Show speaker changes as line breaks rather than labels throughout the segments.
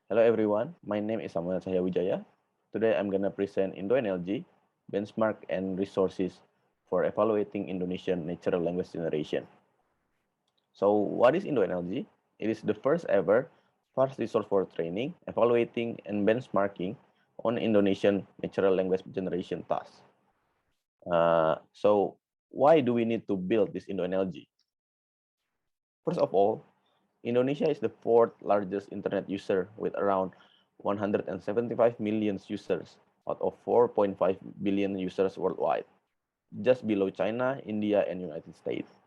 Hello everyone, my name is Samuel Cahyawijaya. Today I'm gonna present IndoNLG, benchmark and resources for evaluating Indonesian natural language generation. So what is IndoNLG? It is the first ever fast resource for training, evaluating, and benchmarking on Indonesian natural language generation tasks. So why do we need to build this IndoNLG? First of all, Indonesia is the fourth largest internet user with around 175 million users out of 4.5 billion users worldwide, just below China, India, and United States.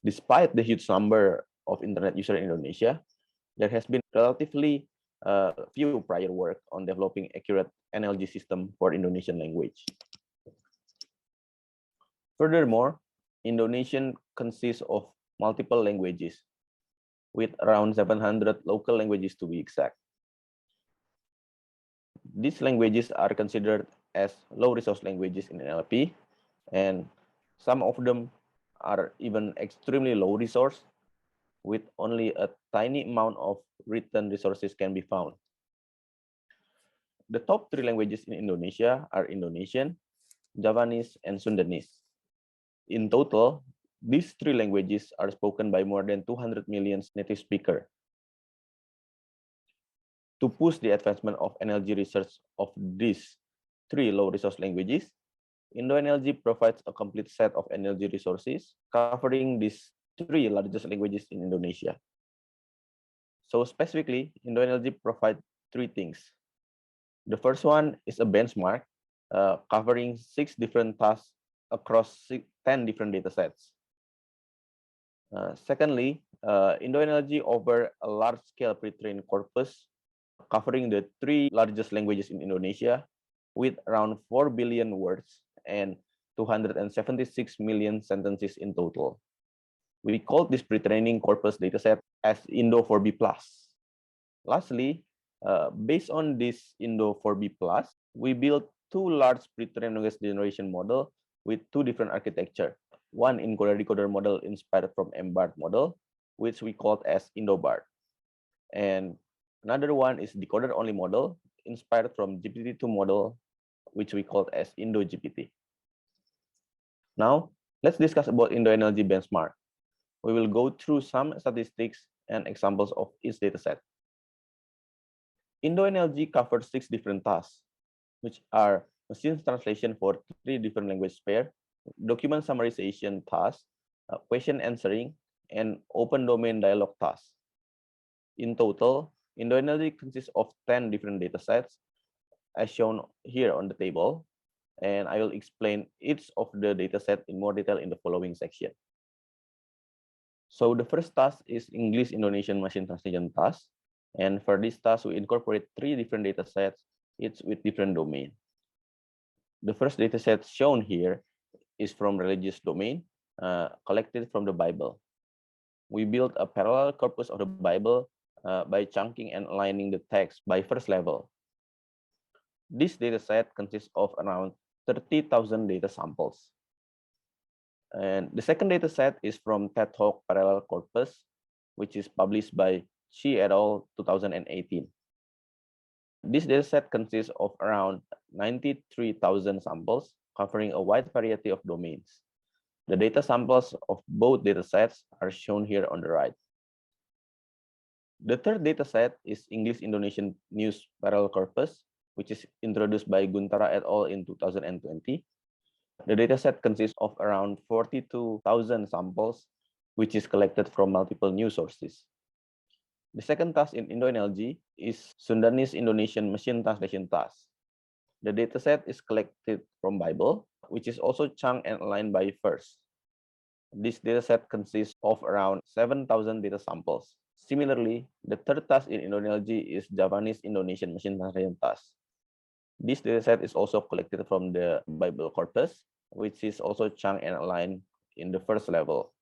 Despite the huge number of internet users in Indonesia, there has been relatively few prior work on developing accurate NLG system for Indonesian language. Furthermore, Indonesian consists of multiple languages, with around 700 local languages to be exact. These languages are considered as low-resource languages in NLP, and some of them are even extremely low-resource, with only a tiny amount of written resources can be found. The top 3 languages in Indonesia are Indonesian, Javanese, and Sundanese. In total, these 3 languages are spoken by more than 200 million native speakers. To push the advancement of NLG research of these 3 low-resource languages, IndoNLG provides a complete set of NLG resources covering these 3 largest languages in Indonesia. So specifically, IndoNLG provides 3 things. The first one is a benchmark covering 6 different tasks across 10 different datasets. Secondly, IndoNLG offers a large-scale pre-trained corpus covering the 3 largest languages in Indonesia with around 4 billion words and 276 million sentences in total. We call this pre-training corpus dataset as Indo4B+. Lastly, based on this Indo4B+, we built 2 large pre-trained language generation model with 2 different architecture. One encoder-decoder model inspired from IndoBART model, which we called as IndoBART. And another one is decoder-only model inspired from GPT-2 model, which we called as IndoGPT. Now, let's discuss about IndoNLG benchmark. We will go through some statistics and examples of each dataset. IndoNLG covers 6 different tasks, which are machine translation for 3 different language pairs, document summarization tasks, question answering, and open domain dialog tasks. In total, IndoNLG consists of 10 different datasets, as shown here on the table, and I will explain each of the dataset in more detail in the following section. So the first task is English-Indonesian machine translation task, and for this task, we incorporate 3 different datasets, each with different domain. The first dataset shown here is from religious domain, collected from the Bible. We built a parallel corpus of the Bible by chunking and aligning the text by first level. This dataset consists of around 30,000 data samples. And the second dataset is from TED Talk Parallel Corpus, which is published by Shi et al. 2018. This dataset consists of around 93,000 samples, covering a wide variety of domains. The data samples of both datasets are shown here on the right. The third dataset is English-Indonesian News Parallel Corpus, which is introduced by Guntara et al. In 2020. The dataset consists of around 42,000 samples, which is collected from multiple news sources. The second task in IndoNLG is Sundanese Indonesian machine translation task. The dataset is collected from Bible, which is also chunked and aligned by first. This dataset consists of around 7,000 data samples. Similarly, the third task in IndoNLG is Javanese Indonesian machine translation task. This dataset is also collected from the Bible corpus, which is also chunked and aligned in the first level.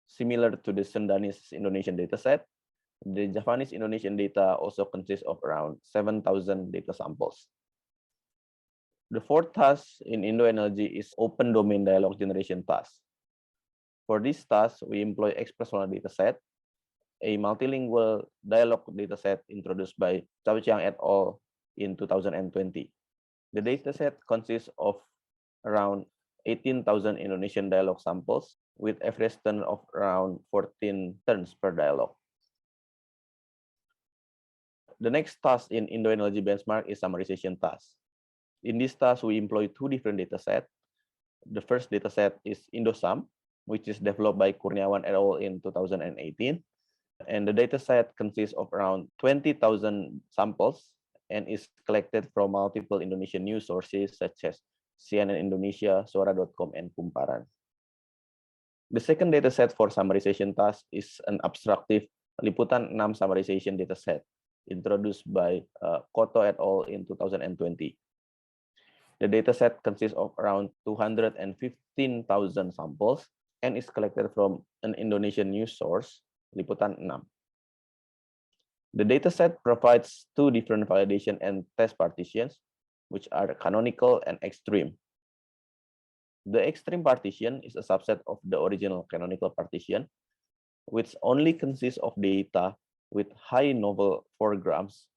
Similar to the Sundanese Indonesian dataset, the Javanese Indonesian data also consists of around 7,000 data samples. The fourth task in IndoNLG is open domain dialog generation task. For this task, we employ express-only dataset, a multilingual dialogue dataset introduced by Zhao Chiang et al. In 2020. The dataset consists of around 18,000 Indonesian dialogue samples with average turn of around 14 turns per dialogue. The next task in IndoNLG benchmark is summarization task. In this task, we employ two different datasets. The first dataset is IndoSum, which is developed by Kurniawan et al. In 2018. And the dataset consists of around 20,000 samples and is collected from multiple Indonesian news sources such as CNN Indonesia, Suara.com, and Kumparan. The second dataset for summarization task is an abstractive Liputan 6 summarization dataset introduced by Koto et al. In 2020. The dataset consists of around 215,000 samples and is collected from an Indonesian news source, Liputan 6. The dataset provides two different validation and test partitions, which are canonical and extreme. The extreme partition is a subset of the original canonical partition, which only consists of data with high novel foregrounds,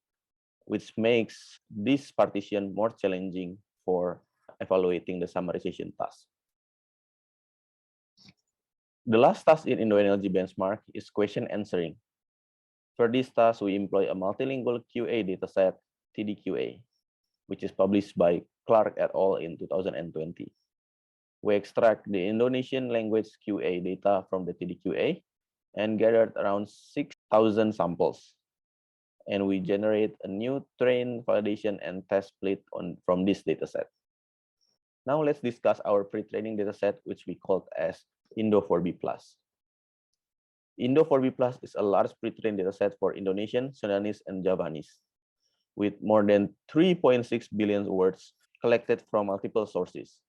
which makes this partition more challenging for evaluating the summarization task. The last task in IndoNLG benchmark is question answering. For this task, we employ a multilingual QA dataset, TDQA, which is published by Clark et al. In 2020. We extract the Indonesian language QA data from the TDQA and gathered around 6,000 samples. And we generate a new train validation and test split from this dataset. Now let's discuss our pre-training dataset, which we called as Indo4B+. Indo4B+ is a large pre-trained dataset for Indonesian, Sundanese, and Javanese, with more than 3.6 billion words collected from multiple sources.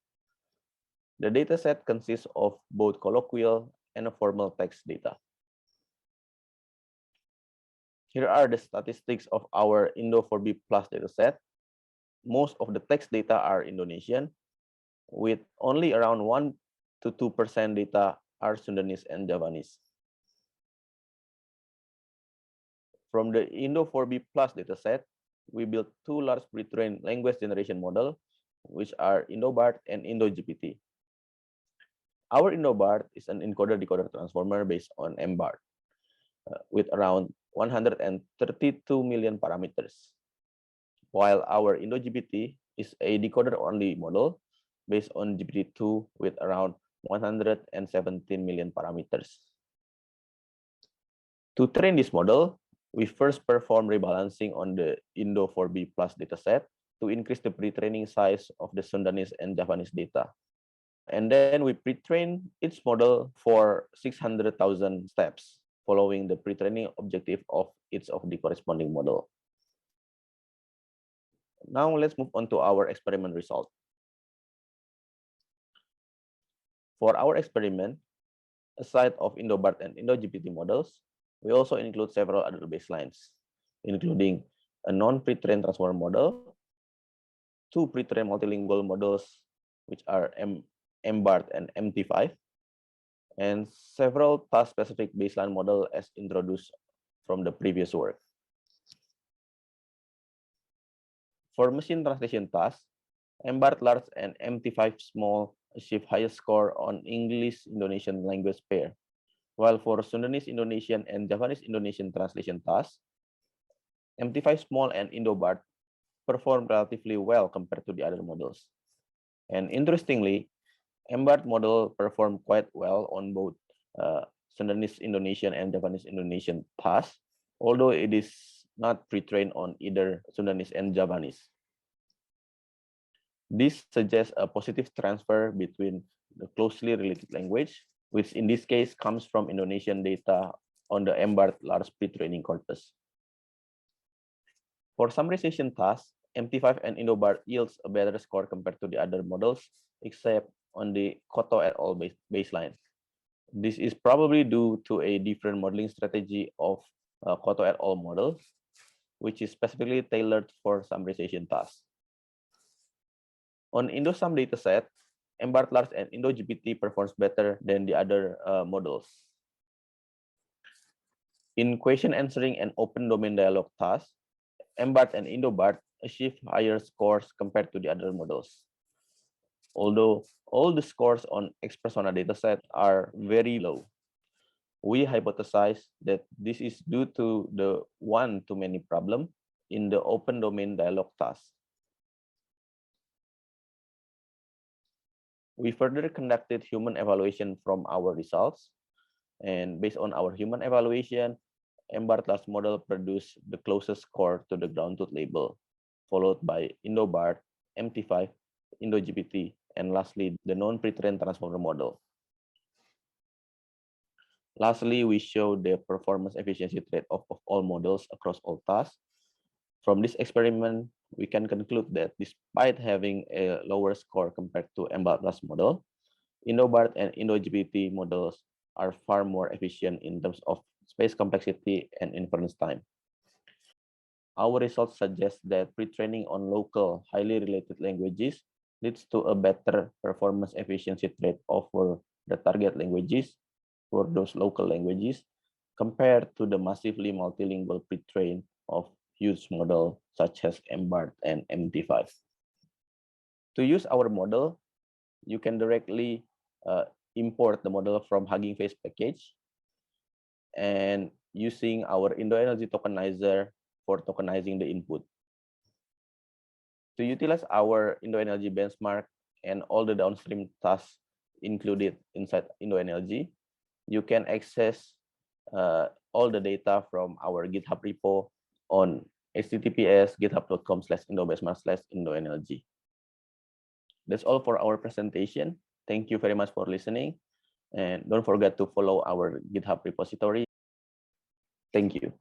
The dataset consists of both colloquial and formal text data. Here are the statistics of our Indo4B+ dataset. Most of the text data are Indonesian, with only around 1 to 2% data are Sundanese and Javanese. From the Indo4B+ dataset, we built two large pre-trained language generation models, which are IndoBART and IndoGPT. Our IndoBART is an encoder-decoder transformer based on MBART, with around 132 million parameters, while our IndoGPT is a decoder-only model based on GPT-2 with around 117 million parameters. To train this model, we first perform rebalancing on the Indo4B+ dataset to increase the pre-training size of the Sundanese and Javanese data. And then we pre-train each model for 600,000 steps, following the pre-training objective of each of the corresponding model. Now let's move on to our experiment result. For our experiment, aside of IndoBART and IndoGPT models, we also include several other baselines, including a non-pre-trained transformer model, two pre-trained multilingual models, which are MBART and MT5, and several task-specific baseline models as introduced from the previous work. For machine translation tasks, MBART large and MT5 small achieve highest score on English-Indonesian language pair, while for Sundanese Indonesian and Javanese Indonesian translation tasks, MT5 small and IndoBART perform relatively well compared to the other models. And interestingly, MBART model performed quite well on both Sundanese Indonesian and Javanese Indonesian tasks, although it is not pre-trained on either Sundanese and Javanese. This suggests a positive transfer between the closely related language, which in this case comes from Indonesian data on the MBART large pre-training corpus. For summarization tasks, MT5 and IndoBART yields a better score compared to the other models, except on the Koto et al. Baseline. This is probably due to a different modeling strategy of Koto et al. Model, which is specifically tailored for summarization tasks. On IndoSum dataset, MBART large and IndoGPT performs better than the other models. In question answering and open domain dialogue tasks, IndoBART and IndoBART achieve higher scores compared to the other models. Although all the scores on XPersona dataset are very low, we hypothesize that this is due to the one-to-many problem in the open domain dialogue task. We further conducted human evaluation from our results, and based on our human evaluation, IndoBART last model produced the closest score to the ground truth label, followed by IndoBART, MT5, IndoGPT, and lastly, the non-pre-trained transformer model. Lastly, we show the performance efficiency trade-off of all models across all tasks. From this experiment, we can conclude that despite having a lower score compared to IndoBART last model, IndoBART and IndoGPT models are far more efficient in terms of space complexity and inference time. Our results suggest that pre-training on local, highly related languages leads to a better performance efficiency trade-off for the target languages, for those local languages, compared to the massively multilingual pre-train of huge model such as IndoBART and MT5. To use our model, you can directly import the model from Hugging Face package and using our IndoNLG tokenizer for tokenizing the input. To utilize our IndoNLG benchmark and all the downstream tasks included inside IndoNLG, you can access all the data from our GitHub repo on https://github.com/indobenchmark/IndoNLG. That's all for our presentation. Thank you very much for listening. And don't forget to follow our GitHub repository. Thank you.